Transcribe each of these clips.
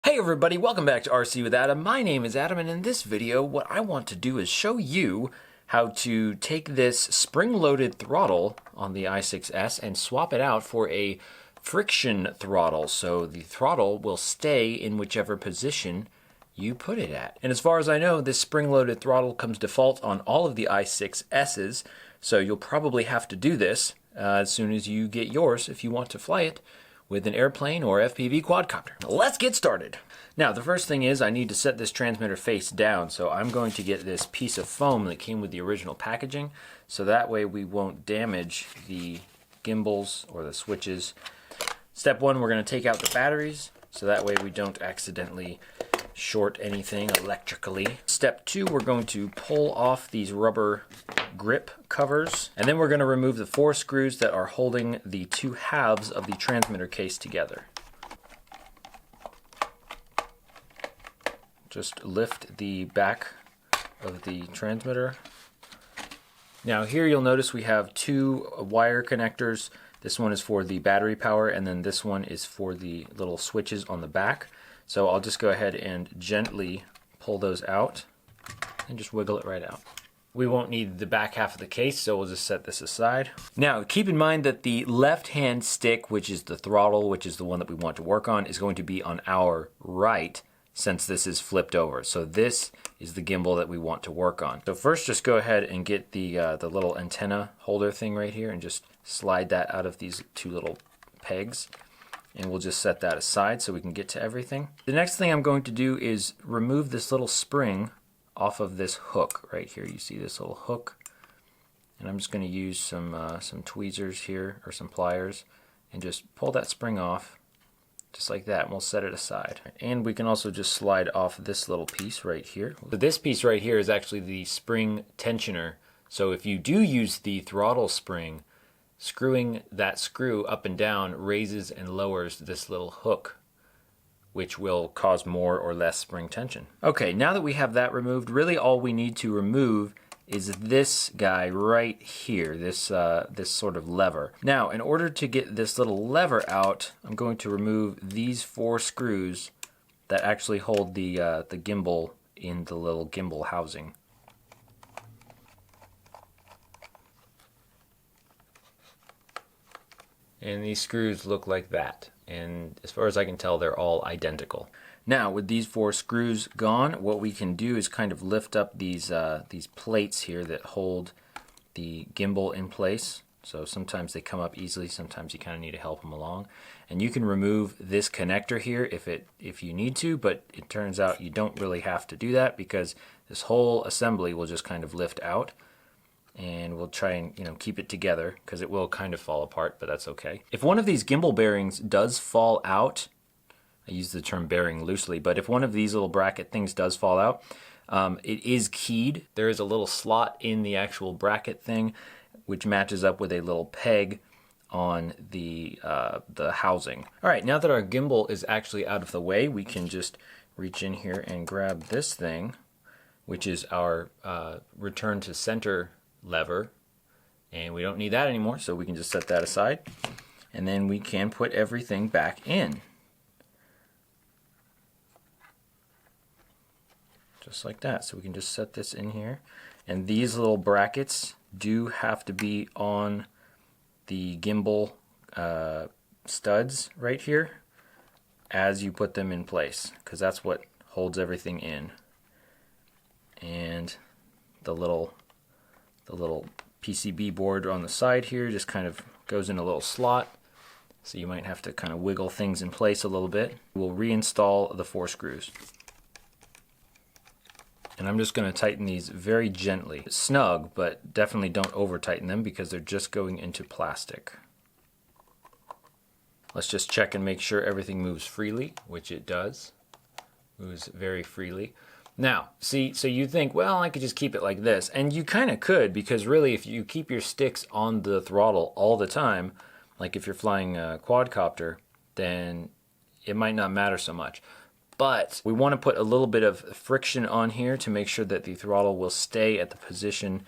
Hey everybody, welcome back to RC with Adam. My name is Adam, and in this video what I want to do is show you how to take this spring-loaded throttle on the i6S and swap it out for a friction throttle, so the throttle will stay in whichever position you put it at. And as far as I know, this spring-loaded throttle comes default on all of the i6Ss, so you'll probably have to do this as soon as you get yours if you want to fly it with an airplane or FPV quadcopter. Let's get started. Now, the first thing is I need to set this transmitter face down, so I'm going to get this piece of foam that came with the original packaging, so that way we won't damage the gimbals or the switches. Step one, we're going to take out the batteries, so that way we don't accidentally short anything electrically. Step two, we're going to pull off these rubber grip covers, and then we're going to remove the 4 screws that are holding the 2 halves of the transmitter case together. Just lift the back of the transmitter. Now here you'll notice we have 2 wire connectors. This one is for the battery power, and then this one is for the little switches on the back. So I'll just go ahead and gently pull those out and just wiggle it right out. We won't need the back half of the case, so we'll just set this aside. Now, keep in mind that the left-hand stick, which is the throttle, which is the one that we want to work on, is going to be on our right since this is flipped over. So this is the gimbal that we want to work on. So first, just go ahead and get the little antenna holder thing right here and just slide that out of these 2 little pegs. And we'll just set that aside so we can get to everything. The next thing I'm going to do is remove this little spring off of this hook right here. You see this little hook, and I'm just going to use some tweezers here, or some pliers, and just pull that spring off just like that, and we'll set it aside. And we can also just slide off this little piece right here. So this piece right here is actually the spring tensioner. So if you do use the throttle spring, screwing that screw up and down raises and lowers this little hook, which will cause more or less spring tension. Okay, now that we have that removed, really all we need to remove is this guy right here, this sort of lever. Now, in order to get this little lever out, I'm going to remove these 4 screws that actually hold the gimbal in the little gimbal housing. And these screws look like that. And as far as I can tell, they're all identical. Now, with these 4 screws gone, what we can do is kind of lift up these plates here that hold the gimbal in place. So sometimes they come up easily, sometimes you kind of need to help them along. And you can remove this connector here if you need to, but it turns out you don't really have to do that because this whole assembly will just kind of lift out. And we'll try and keep it together because it will kind of fall apart, but that's okay. If one of these gimbal bearings does fall out, I use the term bearing loosely, but if one of these little bracket things does fall out, it is keyed. There is a little slot in the actual bracket thing which matches up with a little peg on the housing. All right, now that our gimbal is actually out of the way, we can just reach in here and grab this thing, which is our return to center lever, and we don't need that anymore, so we can just set that aside, and then we can put everything back in just like that. So we can just set this in here, and these little brackets do have to be on the gimbal studs right here as you put them in place, because that's what holds everything in. And the little PCB board on the side here just kind of goes in a little slot, so you might have to kind of wiggle things in place a little bit. We'll reinstall the 4 screws. And I'm just going to tighten these very gently. Snug, but definitely don't over tighten them because they're just going into plastic. Let's just check and make sure everything moves freely, which it does. Moves very freely. Now, see, so you think, well, I could just keep it like this. And you kind of could, because really if you keep your sticks on the throttle all the time, like if you're flying a quadcopter, then it might not matter so much. But we want to put a little bit of friction on here to make sure that the throttle will stay at the position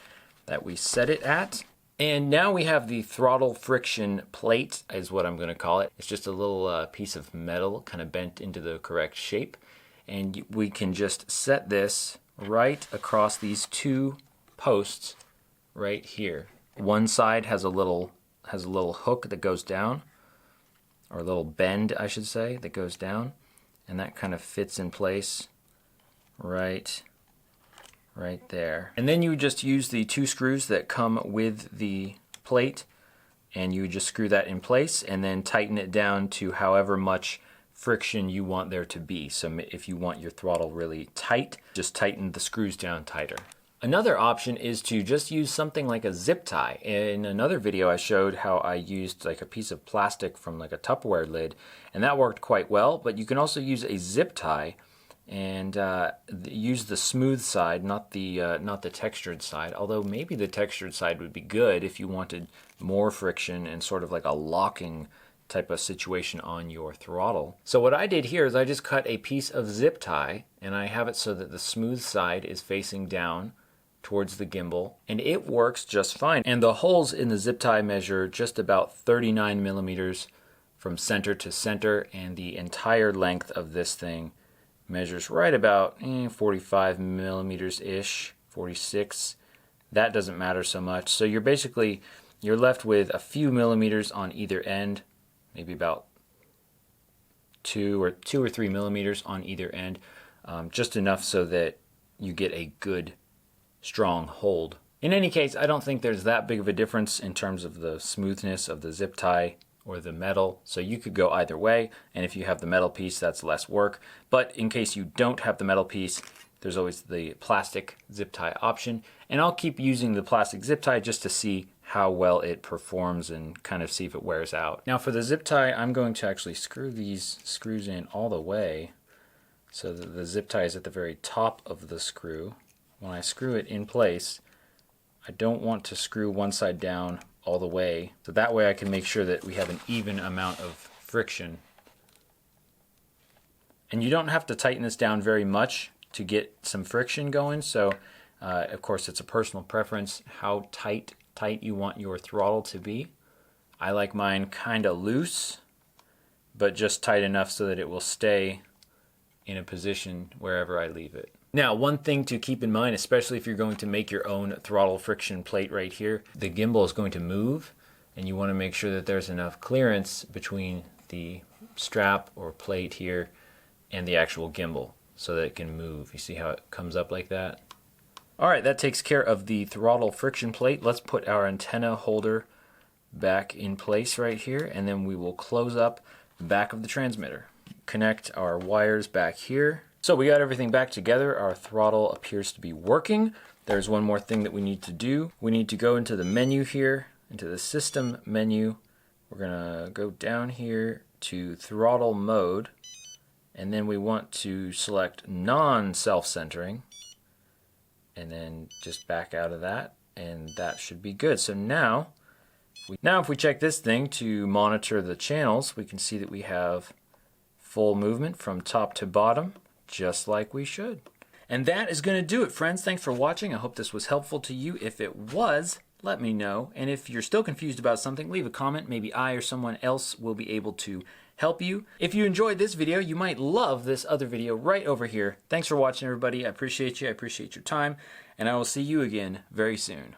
that we set it at. And now we have the throttle friction plate, is what I'm going to call it. It's just a little piece of metal kind of bent into the correct shape. And we can just set this right across these two posts right here. One side has a little hook that goes down, or a little bend, I should say, that goes down. And that kind of fits in place right there. And then you just use the two screws that come with the plate, and you just screw that in place and then tighten it down to however much friction you want there to be. So if you want your throttle really tight, just tighten the screws down tighter. Another option is to just use something like a zip tie. In another video I showed how I used like a piece of plastic from like a Tupperware lid, and that worked quite well, but you can also use a zip tie and use the smooth side, not the textured side, although maybe the textured side would be good if you wanted more friction and sort of like a locking type of situation on your throttle. So what I did here is I just cut a piece of zip tie, and I have it so that the smooth side is facing down towards the gimbal, and it works just fine. And the holes in the zip tie measure just about 39 millimeters from center to center, and the entire length of this thing measures right about 45 millimeters-ish, 46. That doesn't matter so much. So you're left with a few millimeters on either end, maybe about 2 or 3 millimeters on either end, just enough so that you get a good strong hold. In any case, I don't think there's that big of a difference in terms of the smoothness of the zip tie or the metal, so you could go either way, and if you have the metal piece, that's less work. But in case you don't have the metal piece, there's always the plastic zip tie option, and I'll keep using the plastic zip tie just to see how well it performs and kind of see if it wears out. Now for the zip tie, I'm going to actually screw these screws in all the way so that the zip tie is at the very top of the screw. When I screw it in place, I don't want to screw one side down all the way, so that way I can make sure that we have an even amount of friction. And you don't have to tighten this down very much to get some friction going, so of course it's a personal preference how tight you want your throttle to be. I like mine kind of loose, but just tight enough so that it will stay in a position wherever I leave it. Now, one thing to keep in mind, especially if you're going to make your own throttle friction plate right here, the gimbal is going to move, and you want to make sure that there's enough clearance between the strap or plate here and the actual gimbal so that it can move. You see how it comes up like that? Alright, that takes care of the throttle friction plate. Let's put our antenna holder back in place right here, and then we will close up the back of the transmitter. Connect our wires back here. So we got everything back together. Our throttle appears to be working. There's one more thing that we need to do. We need to go into the menu here, into the system menu. We're gonna go down here to throttle mode, and then we want to select non-self-centering, and then just back out of that, and that should be good. So now if we check this thing to monitor the channels, we can see that we have full movement from top to bottom, just like we should. And that is going to do it, friends. Thanks for watching. I hope this was helpful to you. If it was, let me know. And if you're still confused about something, leave a comment. Maybe I or someone else will be able to help you. If you enjoyed this video, you might love this other video right over here. Thanks for watching, everybody. I appreciate you. I appreciate your time. And I will see you again very soon.